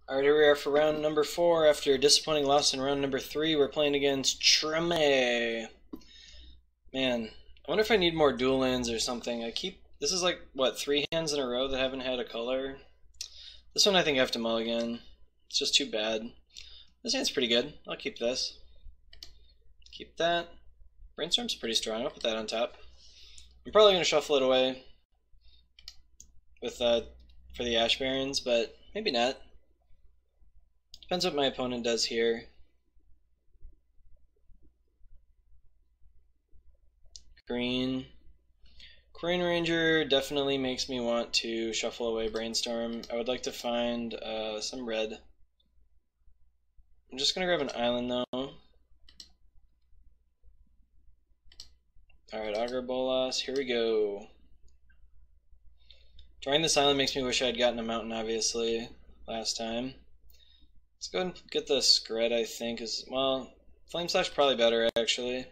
Alright, here we are for round number 4. After a disappointing loss in round number 3, we're playing against Treme. Man, I wonder if I need more dual lands or something. This is like, what, 3 hands in a row that haven't had a color? This one I think I have to mulligan. It's just too bad. This hand's pretty good. I'll keep this. Keep that. Brainstorm's pretty strong. I'll put that on top. I'm probably going to shuffle it away with for the Ash Barrens, but maybe not. Depends what my opponent does here. Green. Coin Ranger definitely makes me want to shuffle away Brainstorm. I would like to find some red. I'm just going to grab an island though. Alright, Augur Bolas, here we go. Drawing this island makes me wish I had gotten a mountain, obviously, last time. Let's go ahead and get the Scred, I think, well, Flame Slash probably better, actually.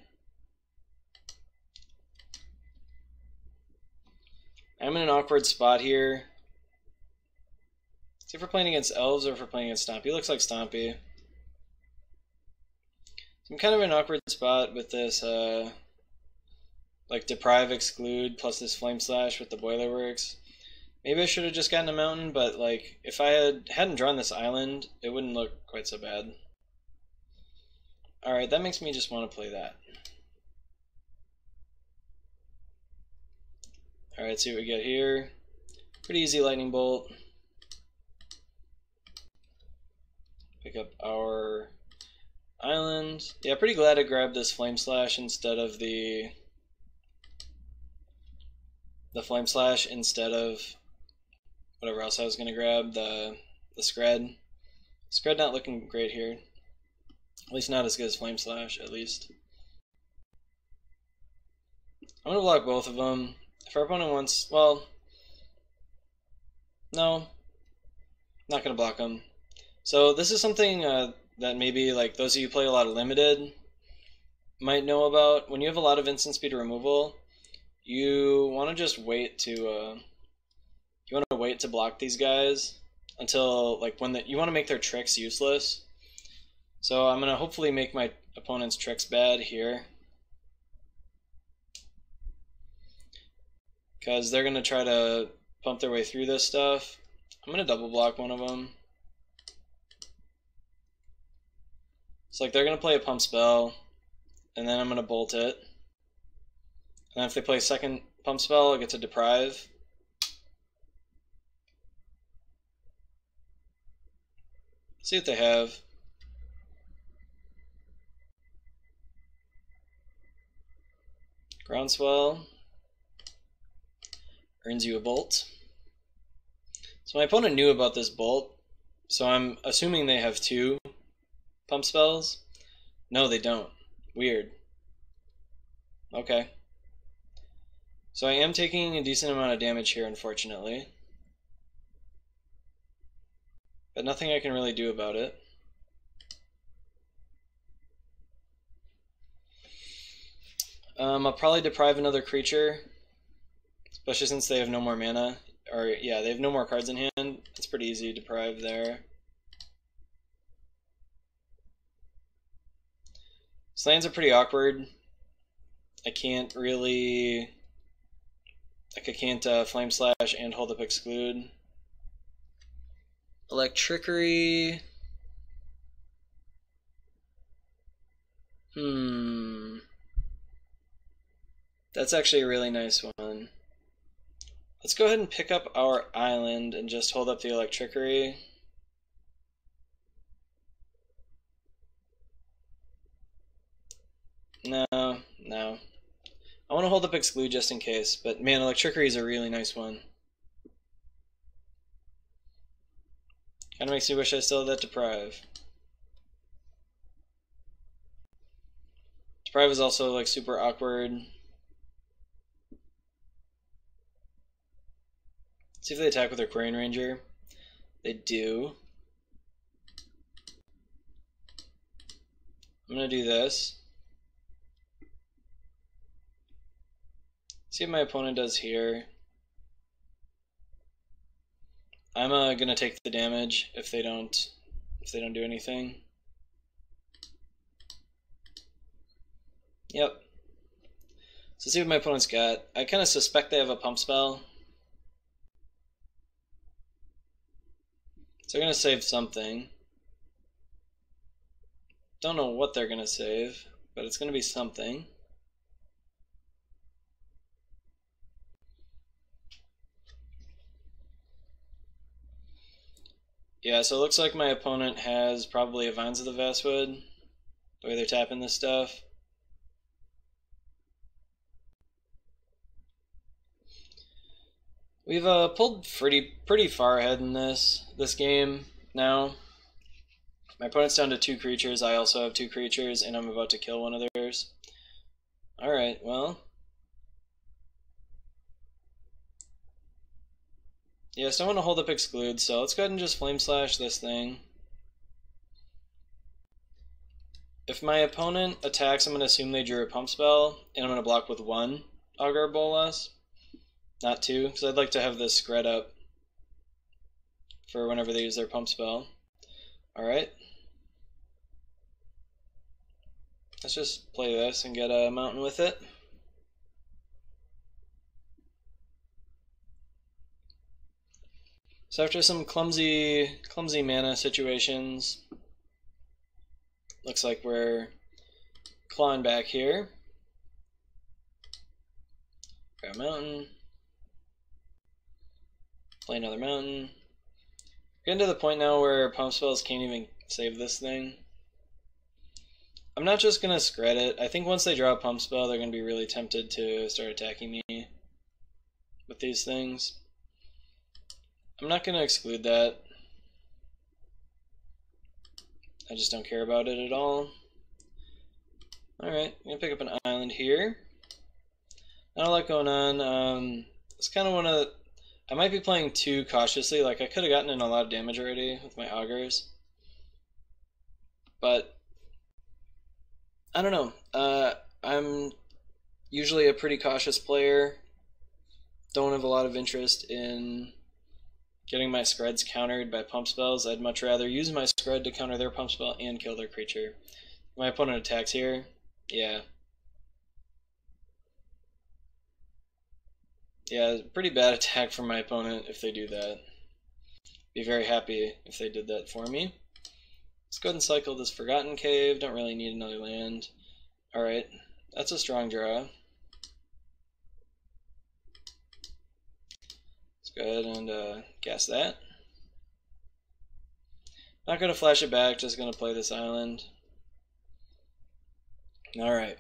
I'm in an awkward spot here. See if we're playing against Elves or if we're playing against Stompy. Looks like Stompy. So I'm kind of in an awkward spot with this, like, Deprive, Exclude, plus this Flame Slash with the Boiler Works. Maybe I should have just gotten a mountain, but like if I hadn't drawn this island, it wouldn't look quite so bad. Alright, that makes me just want to play that. Alright, see what we get here. Pretty easy Lightning Bolt. Pick up our island. Yeah, pretty glad I grabbed this Flame Slash instead of the Flame Slash instead of whatever else I was going to grab, the Scred. Scred not looking great here. At least not as good as Flame Slash, at least. I'm going to block both of them. If our opponent wants, well, no, not going to block them. So this is something that maybe like those of you who play a lot of Limited might know about. When you have a lot of instant speed removal, you want to just wait to block these guys until like you want to make their tricks useless. So I'm gonna hopefully make my opponent's tricks bad here, because they're gonna try to pump their way through this stuff. I'm gonna double block one of them. It's like they're gonna play a pump spell, and then I'm gonna bolt it. And then if they play a second pump spell, I'll get to Deprive. See what they have. Groundswell earns you a bolt. So my opponent knew about this bolt, so I'm assuming they have 2 pump spells. No, they don't. Weird. Okay. So I am taking a decent amount of damage here, unfortunately. But nothing I can really do about it. I'll probably deprive another creature, especially since they have no more mana. Or, yeah, they have no more cards in hand. It's pretty easy to deprive there. These lands are pretty awkward. I can't really... Like, I can't Flame Slash and hold up Exclude. Electrickery. That's actually a really nice one. Let's go ahead and pick up our island and just hold up the Electrickery. No. I want to hold up Exclude just in case, but man, Electrickery is a really nice one. Kind of makes me wish I still had that Deprive. Deprive is also like super awkward. See if they attack with their Coin Ranger. They do. I'm gonna do this. See what my opponent does here. I'm gonna take the damage if they don't do anything. Yep. So see what my opponent's got. I kind of suspect they have a pump spell. So they're gonna save something. Don't know what they're gonna save, but it's gonna be something. Yeah, so it looks like my opponent has probably a Vines of the Vastwood, the way they're tapping this stuff. We've pulled pretty far ahead in this game now. My opponent's down to 2 creatures, I also have 2 creatures, and I'm about to kill one of theirs. Alright, well. Yes, I want to hold up Exclude, so let's go ahead and just Flame Slash this thing. If my opponent attacks, I'm going to assume they drew a pump spell, and I'm going to block with 1 Augur Bolas, not 2, because I'd like to have this spread up for whenever they use their pump spell. Alright. Let's just play this and get a mountain with it. So after some clumsy mana situations, looks like we're clawing back here. Grab a mountain. Play another mountain. Getting to the point now where pump spells can't even save this thing. I'm not just going to scred it. I think once they draw a pump spell, they're going to be really tempted to start attacking me with these things. I'm not going to exclude that. I just don't care about it at all. Alright, I'm going to pick up an island here. Not a lot going on. It's kind of one of... I might be playing too cautiously. Like, I could have gotten in a lot of damage already with my Augurs. But I don't know. I'm usually a pretty cautious player. Don't have a lot of interest in getting my screds countered by pump spells. I'd much rather use my scred to counter their pump spell and kill their creature. If my opponent attacks here, yeah. Yeah, pretty bad attack from my opponent if they do that. Be very happy if they did that for me. Let's go ahead and cycle this Forgotten Cave. Don't really need another land. Alright, that's a strong draw. Let's go ahead and gas that. Not going to flash it back, just going to play this island. Alright.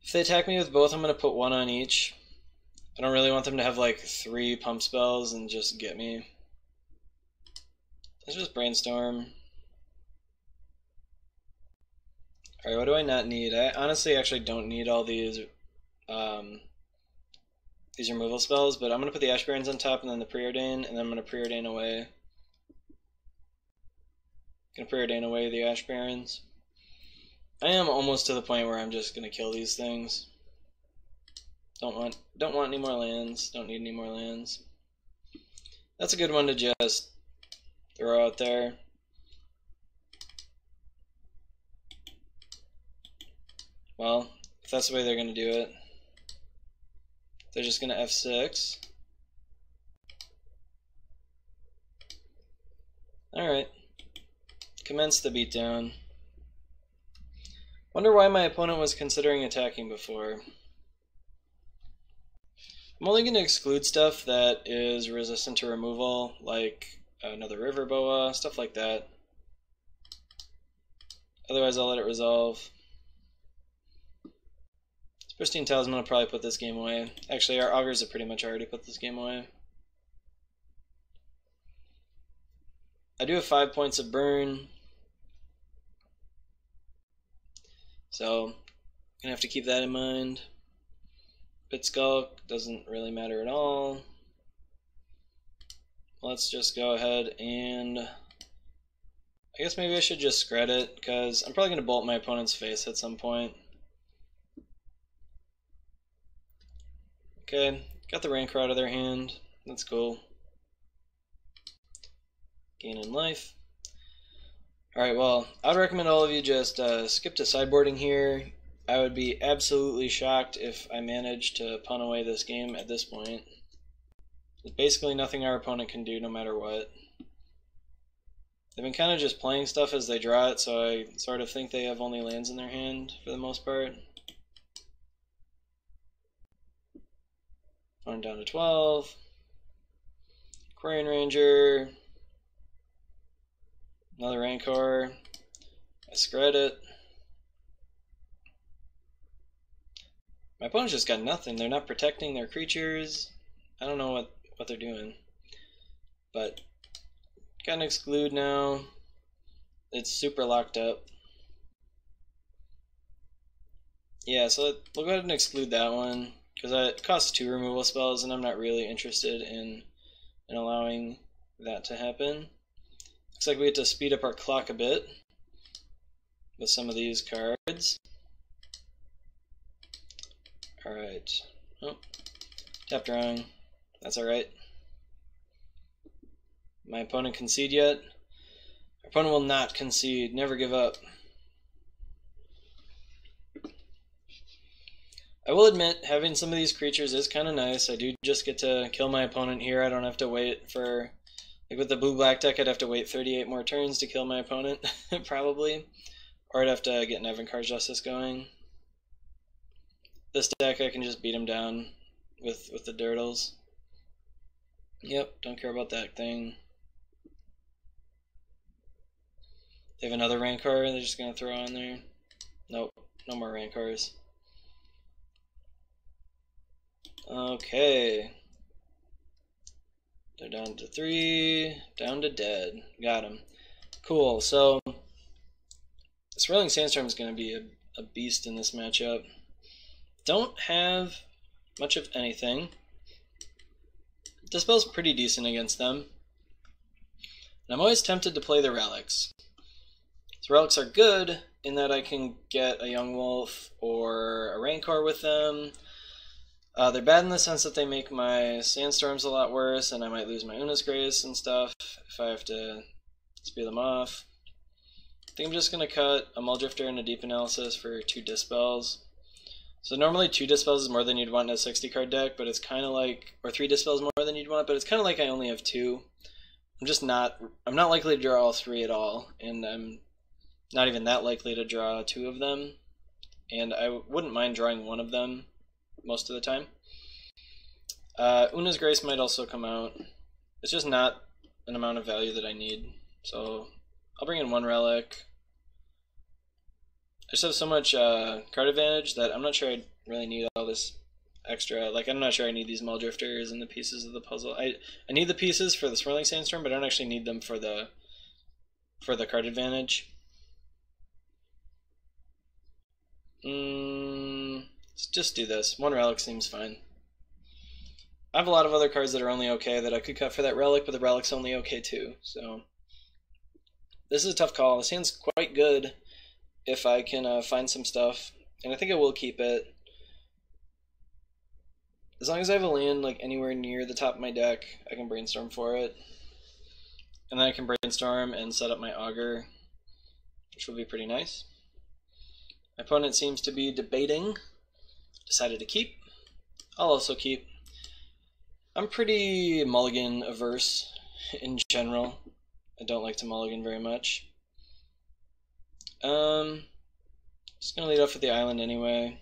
If they attack me with both, I'm going to put 1 on each. I don't really want them to have like 3 pump spells and just get me. Let's just brainstorm. Alright, what do I not need? I honestly actually don't need all these removal spells, but I'm going to put the Ash Barrens on top and then the Preordain, and then I'm going to Preordain away. Going to Preordain away the Ash Barrens. I am almost to the point where I'm just going to kill these things. Don't want any more lands. Don't need any more lands. That's a good one to just throw out there. Well, if that's the way they're going to do it. They're just going to F6. Alright. Commence the beatdown. Wonder why my opponent was considering attacking before. I'm only going to exclude stuff that is resistant to removal, like another River Boa, stuff like that. Otherwise I'll let it resolve. Pristine Talisman will probably put this game away. Actually, our Augurs have pretty much already put this game away. I do have 5 points of burn. So, gonna have to keep that in mind. Pit Skulk doesn't really matter at all. Let's just go ahead and... I guess maybe I should just scred it, because I'm probably gonna bolt my opponent's face at some point. Okay, Got the Rancor out of their hand. That's cool. Gain in life. Alright, well, I would recommend all of you just skip to sideboarding here. I would be absolutely shocked if I managed to punt away this game at this point. There's basically nothing our opponent can do no matter what. They've been kind of just playing stuff as they draw it, so I sort of think they have only lands in their hand for the most part. Farm down to 12. Quarian Ranger. Another Rancor. I scred it. My opponent's just got nothing. They're not protecting their creatures. I don't know what they're doing. But got an exclude now. It's super locked up. Yeah, so we'll go ahead and exclude that one, because it costs 2 removal spells, and I'm not really interested in allowing that to happen. Looks like we have to speed up our clock a bit with some of these cards. Alright. Oh, tapped wrong. That's alright. My opponent concede yet? Our opponent will not concede. Never give up. I will admit, having some of these creatures is kind of nice. I do just get to kill my opponent here. I don't have to wait for... Like with the blue-black deck, I'd have to wait 38 more turns to kill my opponent, probably. Or I'd have to get an Evankar's Justice going. This deck, I can just beat him down with the Dirtles. Yep, don't care about that thing. They have another Rancor they're just going to throw on there. Nope, no more Rancors. Okay. They're down to 3, down to dead. Got him. Cool, so Swirling Sandstorm is going to be a beast in this matchup. Don't have much of anything. Dispel's pretty decent against them. And I'm always tempted to play the Relics. So Relics are good in that I can get a Young Wolf or a Rancor with them. They're bad in the sense that they make my Sandstorms a lot worse, and I might lose my Una's Grace and stuff if I have to speed them off. I think I'm just going to cut a Mulldrifter and a Deep Analysis for 2 Dispels. So normally 2 Dispels is more than you'd want in a 60 card deck, but it's kind of like, or 3 Dispels more than you'd want, but it's kind of like I only have 2. I'm not likely to draw all 3 at all, and I'm not even that likely to draw 2 of them, and I wouldn't mind drawing 1 of them most of the time. Una's Grace might also come out. It's just not an amount of value that I need, so I'll bring in 1 Relic. I just have so much card advantage that I'm not sure I really need all this extra. Like, I'm not sure I need these Mulldrifters and the pieces of the puzzle. I need the pieces for the Swirling Sandstorm, but I don't actually need them for the card advantage. Let's just do this. 1 Relic seems fine. I have a lot of other cards that are only okay that I could cut for that Relic, but the Relic's only okay too, so this is a tough call. This hand's quite good if I can find some stuff, and I think I will keep it. As long as I have a land like anywhere near the top of my deck, I can brainstorm for it. And then I can brainstorm and set up my Augur, which will be pretty nice. My opponent seems to be debating. Decided to keep. I'll also keep. I'm pretty mulligan averse in general. I don't like to mulligan very much. Just gonna lead off with the island anyway.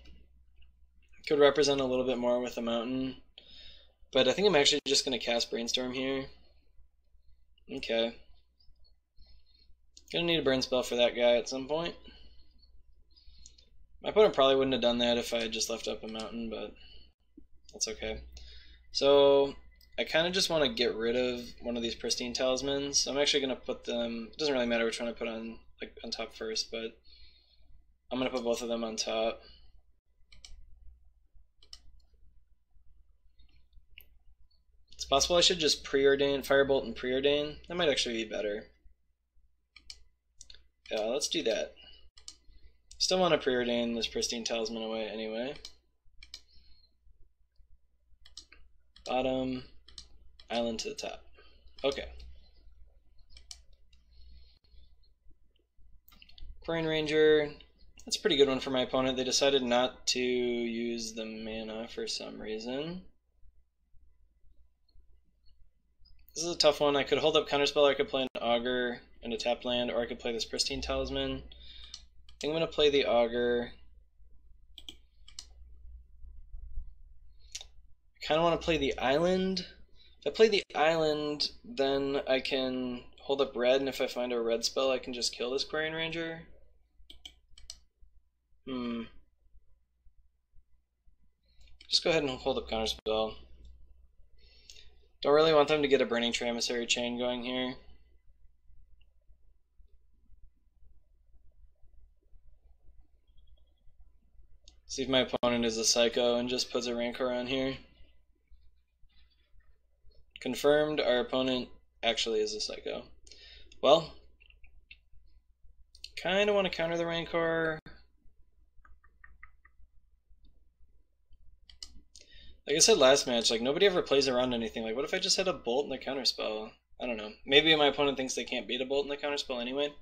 Could represent a little bit more with the mountain, but I think I'm actually just gonna cast Brainstorm here. Okay. Gonna need a burn spell for that guy at some point. My opponent probably wouldn't have done that if I had just left up a mountain, but that's okay. So I kind of just want to get rid of one of these Pristine Talismans. So I'm actually going to put them, it doesn't really matter which one I put on top first, but I'm going to put both of them on top. It's possible I should just preordain, Firebolt and preordain. That might actually be better. Yeah, let's do that. Still want to preordain this Pristine Talisman away anyway. Bottom, island to the top. Okay. Aquarian Ranger, that's a pretty good one for my opponent. They decided not to use the mana for some reason. This is a tough one. I could hold up Counterspell, or I could play an Augur and a tapped land, or I could play this Pristine Talisman. I think I'm going to play the Augur. I kind of want to play the Island. If I play the Island, then I can hold up red, and if I find a red spell, I can just kill this Aquarian Ranger. Just go ahead and hold up Counterspell. Don't really want them to get a Burning Tree Emissary chain going here. See if my opponent is a Psycho and just puts a Rancor on here. Confirmed, our opponent actually is a Psycho. Well, kind of want to counter the Rancor. Like I said last match, like nobody ever plays around anything. Like what if I just had a Bolt and a Counterspell? I don't know. Maybe my opponent thinks they can't beat a Bolt and a Counterspell anyway.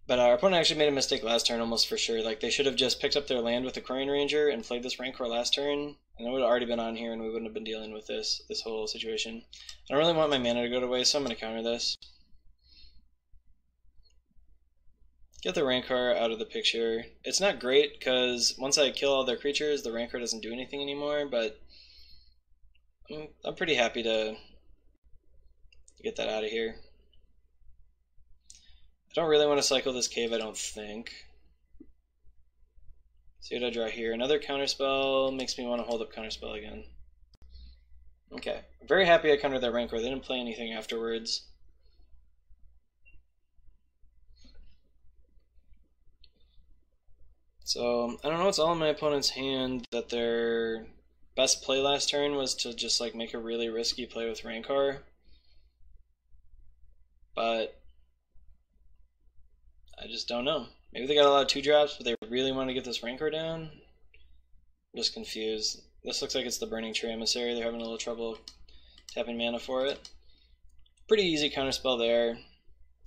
But our opponent actually made a mistake last turn almost for sure. Like they should have just picked up their land with the Aquarian Ranger and played this Rancor last turn, and it would have already been on here and we wouldn't have been dealing with this whole situation. I don't really want my mana to go to waste, so I'm going to counter this. Get the Rancor out of the picture. It's not great because once I kill all their creatures, the Rancor doesn't do anything anymore, but I'm pretty happy to get that out of here. I don't really want to cycle this cave, I don't think. See what I draw here. Another Counterspell makes me want to hold up Counterspell again. Okay. I'm very happy I countered that Rancor. They didn't play anything afterwards. So, I don't know what's all in my opponent's hand that their best play last turn was to just like make a really risky play with Rancor. But I just don't know. Maybe they got a lot of 2-drops, but they really want to get this Rancor down. I'm just confused. This looks like it's the Burning Tree Emissary. They're having a little trouble tapping mana for it. Pretty easy Counterspell there.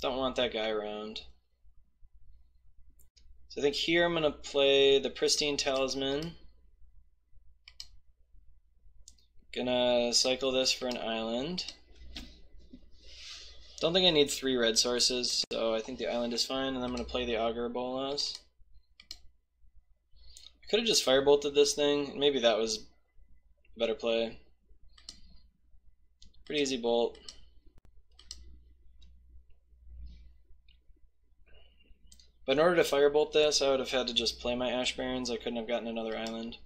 Don't want that guy around. So I think here I'm going to play the Pristine Talisman. Gonna cycle this for an island. Don't think I need 3 red sources, so I think the island is fine, and I'm going to play the Augur Bolas. I could have just firebolted this thing. Maybe that was a better play. Pretty easy bolt. But in order to firebolt this, I would have had to just play my Ash Barrens. I couldn't have gotten another island.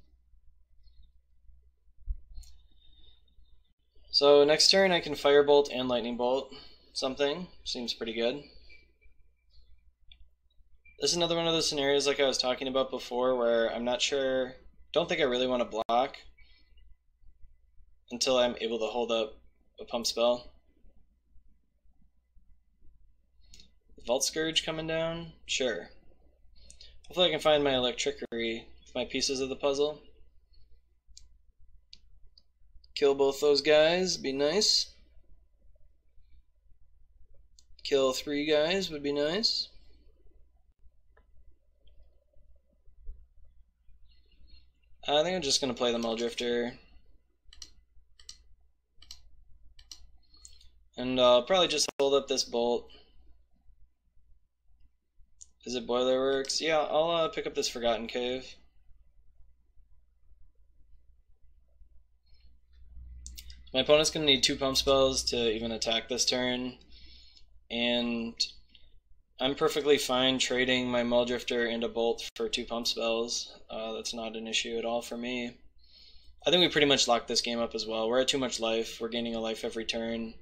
So next turn I can firebolt and lightning bolt something. Seems pretty good. This is another one of those scenarios like I was talking about before where I'm not sure, don't think I really want to block until I'm able to hold up a pump spell. Vault Scourge coming down? Sure. Hopefully I can find my Electrickery with my pieces of the puzzle. Kill both those guys, be nice. Kill 3 guys would be nice. I think I'm just going to play the Muldrifter. And I'll probably just hold up this bolt. Is it Boilerworks? Yeah, I'll pick up this Forgotten Cave. My opponent's going to need 2 pump spells to even attack this turn. And I'm perfectly fine trading my Muldrifter and a Bolt for 2 pump spells. That's not an issue at all for me. I think we pretty much locked this game up as well. We're at too much life. We're gaining a life every turn.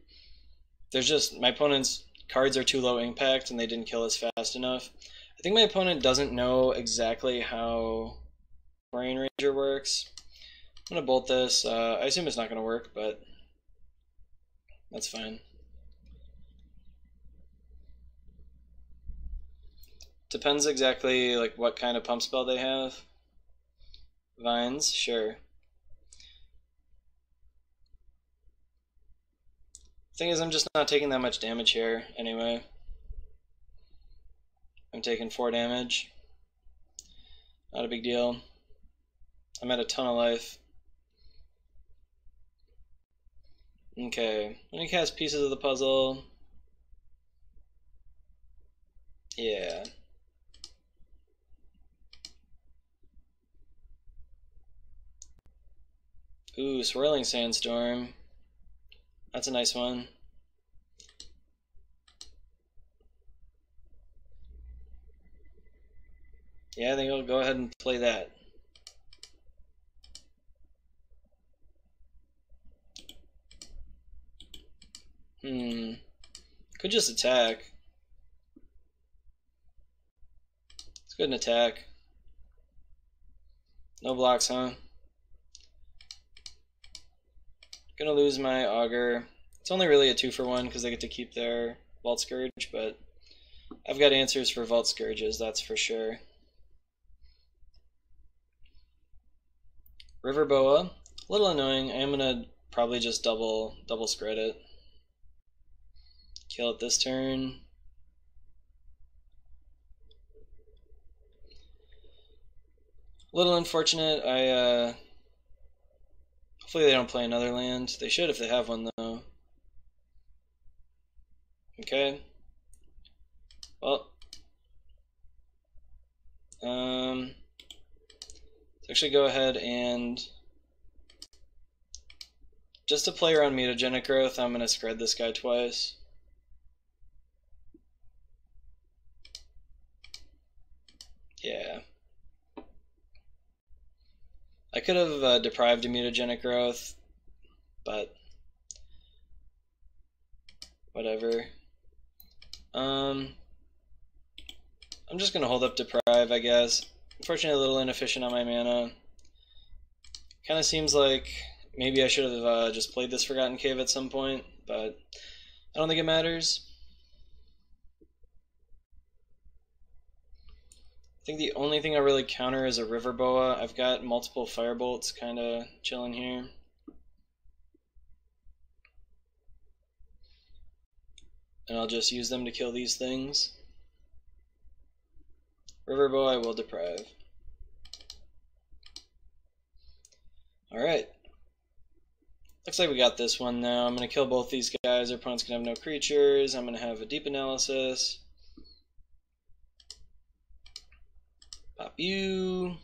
There's just, my opponent's cards are too low impact and they didn't kill us fast enough. I think my opponent doesn't know exactly how Aquarian Ranger works. I'm going to bolt this. I assume it's not going to work, but that's fine. Depends exactly like what kind of pump spell they have. Vines, sure. Thing is, I'm just not taking that much damage here anyway. I'm taking 4 damage. Not a big deal. I'm at a ton of life. Okay, let me cast pieces of the puzzle. Yeah. Ooh, Swirling Sandstorm. That's a nice one. Yeah, I think I'll go ahead and play that. Could just attack. Let's go ahead and attack. No blocks, huh? Gonna lose my Augur. It's only really a 2-for-1 because they get to keep their Vault Scourge, but I've got answers for Vault Scourges, that's for sure. River Boa, a little annoying. I am gonna probably just double spread it. Kill it this turn. A little unfortunate. Hopefully they don't play another land. They should if they have one though. Okay. Well. Let's actually go ahead and just to play around mutagenic growth, I'm gonna spread this guy twice. Yeah. I could have deprived a mutagenic growth, but whatever. I'm just gonna hold up deprive, I guess. Unfortunately, a little inefficient on my mana. Kind of seems like maybe I should have just played this Forgotten Cave at some point, but I don't think it matters. I think the only thing I really counter is a River Boa. I've got multiple Firebolts kind of chilling here. And I'll just use them to kill these things. River Boa I will deprive. Alright. Looks like we got this one now. I'm going to kill both these guys. Our opponent's going to have no creatures. I'm going to have a Deep Analysis. Pop you.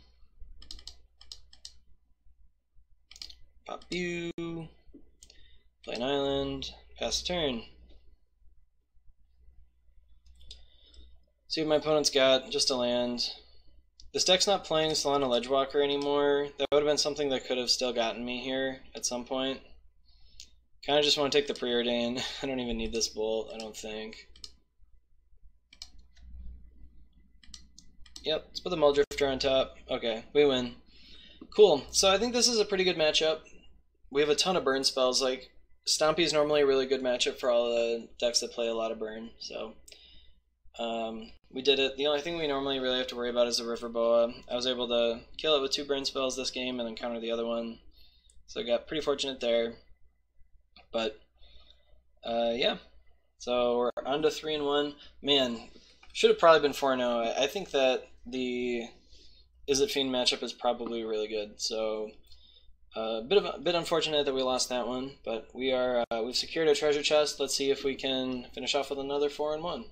Pop you. Play an island. Pass the turn. See what my opponent's got. Just a land. This deck's not playing Solana Ledgewalker anymore. That would have been something that could have still gotten me here at some point. Kind of just want to take the Preordain. I don't even need this bolt, I don't think. Yep, let's put the Muldrifter on top. Okay, we win. Cool, so I think this is a pretty good matchup. We have a ton of burn spells. Like, Stompy is normally a really good matchup for all the decks that play a lot of burn, so... we did it. The only thing we normally really have to worry about is the River Boa. I was able to kill it with 2 burn spells this game and then counter the other one. So I got pretty fortunate there. But, yeah. So we're on to 3-1. Man, should have probably been 4-0. I think that the Izzet Fiend matchup is probably really good. So, a bit unfortunate that we lost that one. But we've secured a treasure chest. Let's see if we can finish off with another 4-1.